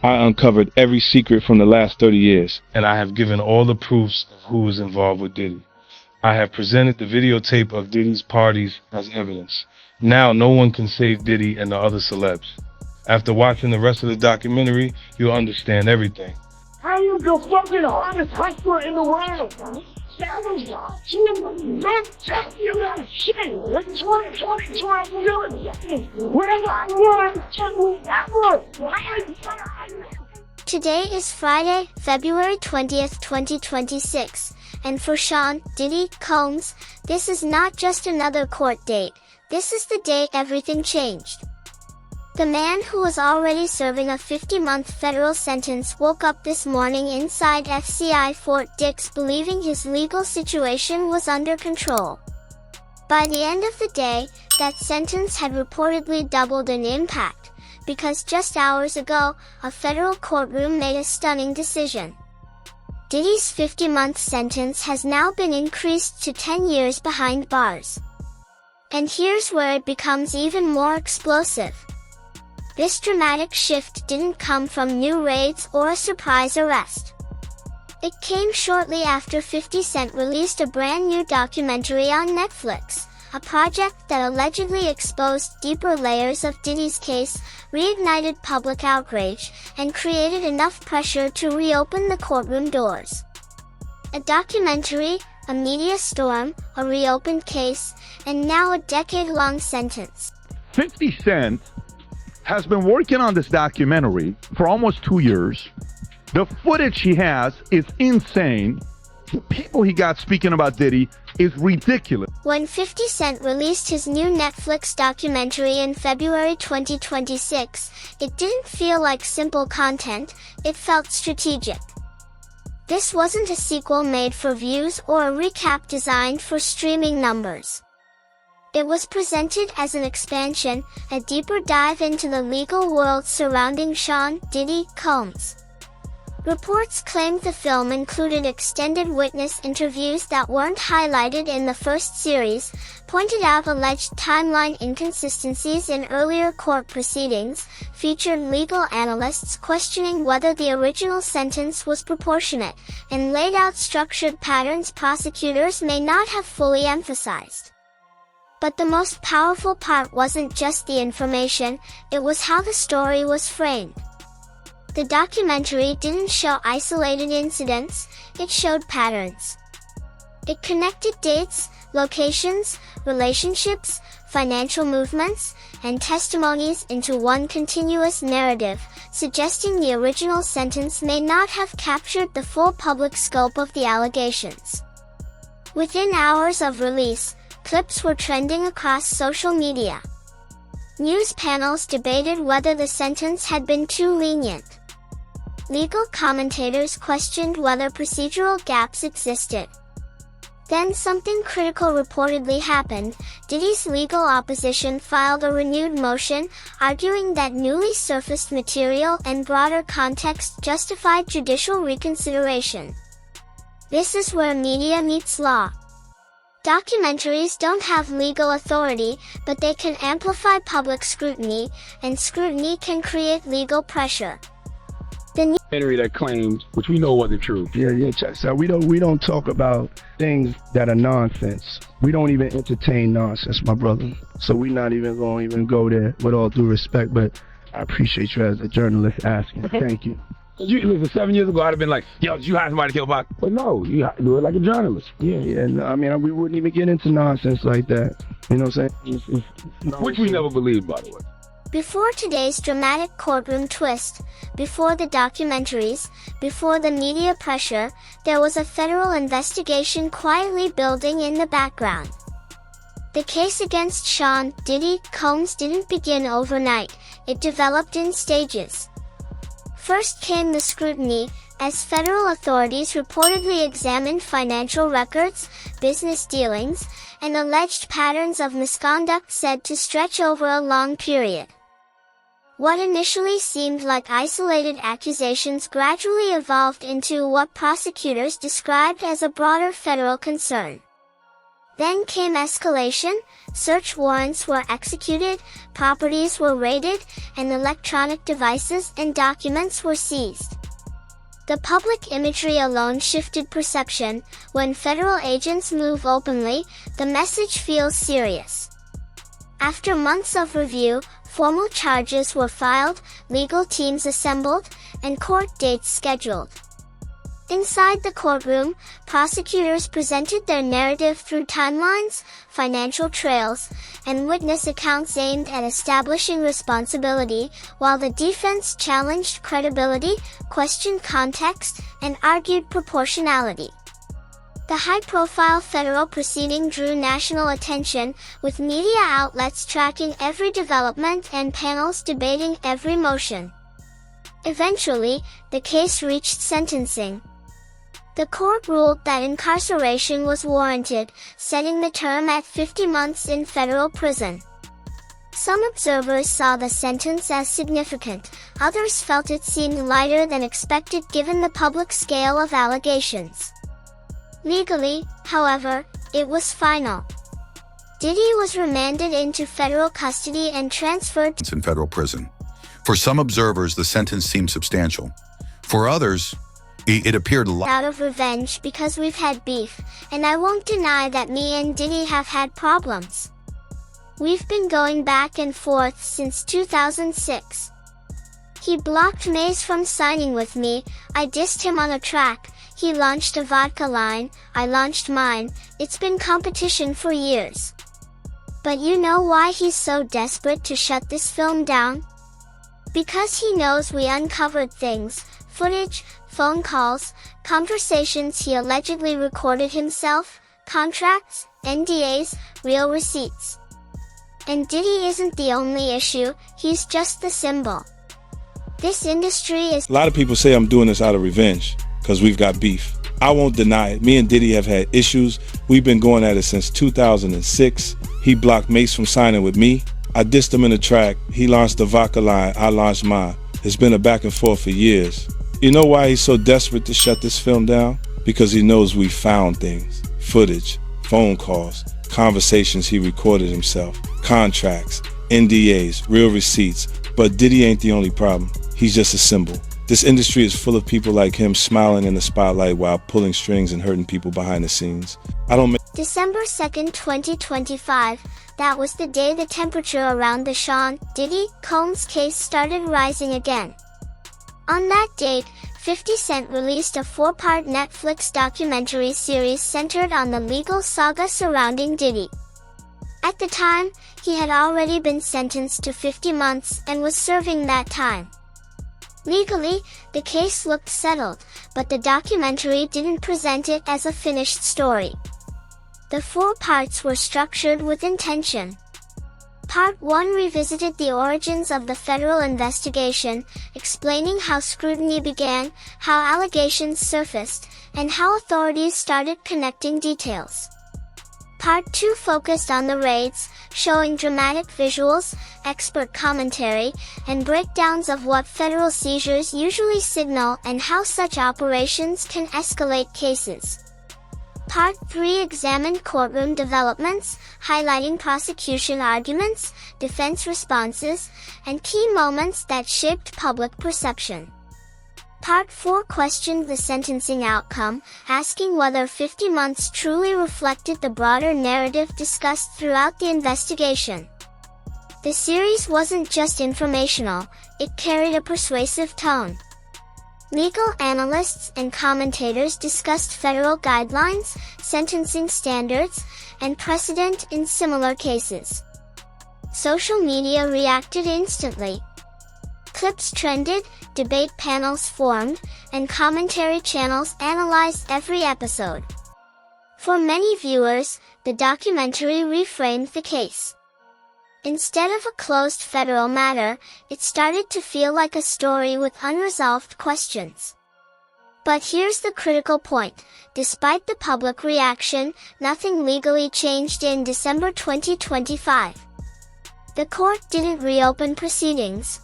I uncovered every secret from the last 30 years, and I have given all the proofs of who was involved with Diddy. I have presented the videotape of Diddy's parties as evidence. Now no one can save Diddy and the other celebs. After watching the rest of the documentary, you'll understand everything. How you the fucking hardest hustler in the world? That was don't tell you that shit. It's 2022, I'm doing whatever I want to ever. Today is Friday, February 20th, 2026, and for Sean Diddy Combs, this is not just another court date, this is the day everything changed. The man who was already serving a 50-month federal sentence woke up this morning inside FCI Fort Dix believing his legal situation was under control. By the end of the day, that sentence had reportedly doubled in impact, because just hours ago, a federal courtroom made a stunning decision. Diddy's 50-month sentence has now been increased to 10 years behind bars. And here's where it becomes even more explosive. This dramatic shift didn't come from new raids or a surprise arrest. It came shortly after 50 Cent released a brand new documentary on Netflix, a project that allegedly exposed deeper layers of Diddy's case, reignited public outrage, and created enough pressure to reopen the courtroom doors. A documentary, a media storm, a reopened case, and now a decade-long sentence. 50 Cent has been working on this documentary for almost 2 years. The footage he has is insane. The people he got speaking about Diddy is ridiculous. When 50 Cent released his new Netflix documentary in February 2026, it didn't feel like simple content, it felt strategic. This wasn't a sequel made for views or a recap designed for streaming numbers. It was presented as an expansion, a deeper dive into the legal world surrounding Sean Diddy Combs. Reports claimed the film included extended witness interviews that weren't highlighted in the first series, pointed out alleged timeline inconsistencies in earlier court proceedings, featured legal analysts questioning whether the original sentence was proportionate, and laid out structured patterns prosecutors may not have fully emphasized. But the most powerful part wasn't just the information, it was how the story was framed. The documentary didn't show isolated incidents, it showed patterns. It connected dates, locations, relationships, financial movements, and testimonies into one continuous narrative, suggesting the original sentence may not have captured the full public scope of the allegations. Within hours of release, clips were trending across social media. News panels debated whether the sentence had been too lenient. Legal commentators questioned whether procedural gaps existed. Then something critical reportedly happened. Diddy's legal opposition filed a renewed motion, arguing that newly surfaced material and broader context justified judicial reconsideration. This is where media meets law. Documentaries don't have legal authority, but they can amplify public scrutiny, and scrutiny can create legal pressure. The documentary that claimed, which we know wasn't true. Yeah, check. So we don't talk about things that are nonsense. We don't even entertain nonsense, my brother. So we're not even going to even go there, with all due respect, but I appreciate you as a journalist asking. Thank you. Listen, 7 years ago, I'd have been like, yo, did you hire somebody to kill Pac? But no, you have to do it like a journalist. Yeah. No, I mean, we wouldn't even get into nonsense like that. You know what I'm saying? Which we never believed, by the way. Before today's dramatic courtroom twist, before the documentaries, before the media pressure, there was a federal investigation quietly building in the background. The case against Sean Diddy Combs didn't begin overnight, it developed in stages. First came the scrutiny, as federal authorities reportedly examined financial records, business dealings, and alleged patterns of misconduct said to stretch over a long period. What initially seemed like isolated accusations gradually evolved into what prosecutors described as a broader federal concern. Then came escalation, search warrants were executed, properties were raided, and electronic devices and documents were seized. The public imagery alone shifted perception. When federal agents move openly, the message feels serious. After months of review, formal charges were filed, legal teams assembled, and court dates scheduled. Inside the courtroom, prosecutors presented their narrative through timelines, financial trails, and witness accounts aimed at establishing responsibility, while the defense challenged credibility, questioned context, and argued proportionality. The high-profile federal proceeding drew national attention, with media outlets tracking every development and panels debating every motion. Eventually, the case reached sentencing. The court ruled that incarceration was warranted, setting the term at 50 months in federal prison. Some observers saw the sentence as significant, others felt it seemed lighter than expected given the public scale of allegations. Legally, however, it was final. Diddy was remanded into federal custody and transferred in federal prison. For some observers, the sentence seemed substantial. For others, it appeared out of revenge because we've had beef, and I won't deny that me and Diddy have had problems. We've been going back and forth since 2006. He blocked Maze from signing with me, I dissed him on a track, he launched a vodka line, I launched mine, it's been competition for years. But you know why he's so desperate to shut this film down? Because he knows we uncovered things, footage, phone calls, conversations he allegedly recorded himself, contracts, NDAs, real receipts. And Diddy isn't the only issue, he's just the symbol. This industry is— A lot of people say I'm doing this out of revenge, because we've got beef. I won't deny it. Me and Diddy have had issues. We've been going at it since 2006. He blocked Mace from signing with me. I dissed him in the track. He launched the vodka line. I launched mine. It's been a back and forth for years. You know why he's so desperate to shut this film down? Because he knows we found things. Footage, phone calls, conversations he recorded himself, contracts, NDAs, real receipts. But Diddy ain't the only problem. He's just a symbol. This industry is full of people like him smiling in the spotlight while pulling strings and hurting people behind the scenes. December 2nd, 2025. That was the day the temperature around the Sean Diddy Combs case started rising again. On that date, 50 Cent released a 4-part Netflix documentary series centered on the legal saga surrounding Diddy. At the time, he had already been sentenced to 50 months and was serving that time. Legally, the case looked settled, but the documentary didn't present it as a finished story. The 4 parts were structured with intention. Part 1 revisited the origins of the federal investigation, explaining how scrutiny began, how allegations surfaced, and how authorities started connecting details. Part 2 focused on the raids, showing dramatic visuals, expert commentary, and breakdowns of what federal seizures usually signal and how such operations can escalate cases. Part 3 examined courtroom developments, highlighting prosecution arguments, defense responses, and key moments that shaped public perception. Part 4 questioned the sentencing outcome, asking whether 50 months truly reflected the broader narrative discussed throughout the investigation. The series wasn't just informational, it carried a persuasive tone. Legal analysts and commentators discussed federal guidelines, sentencing standards, and precedent in similar cases. Social media reacted instantly. Clips trended, debate panels formed, and commentary channels analyzed every episode. For many viewers, the documentary reframed the case. Instead of a closed federal matter, it started to feel like a story with unresolved questions. But here's the critical point. Despite the public reaction, nothing legally changed in December 2025. The court didn't reopen proceedings.